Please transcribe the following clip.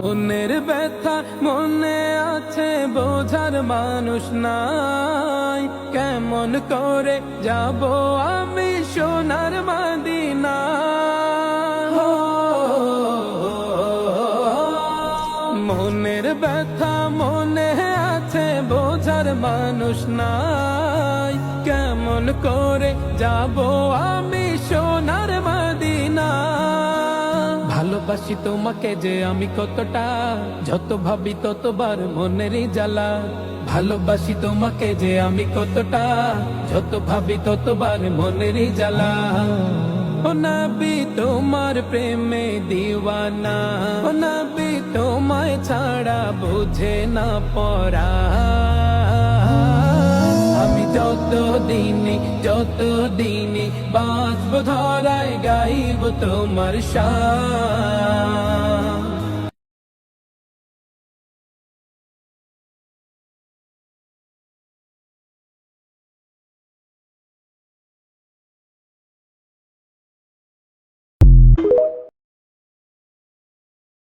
মনের ব্যথা মনে আছে, বোঝার মানুষ নাই। কেমন করে যাব আমি সোনার মদিনা? মনের ব্যথা মনে আছে, বোঝার মানুষ নাই। কেমন করে যাব আমি সোনার মদিনা? ভালোবাসি তোমাকে যে আমি কতটা, যত ভাবি ততবার মনেরই জ্বালা। ভালোবাসি তোমাকে যে আমি কতটা, যত ভাবি ততবার মনেরই জ্বালা। ও নবী তোমার প্রেমে দিওয়ানা, ও নবী তোমায় ছাড়া বুঝে না পড়া। আমি যত দিনে বাঁচব ধরায় গাইব তোমার শান।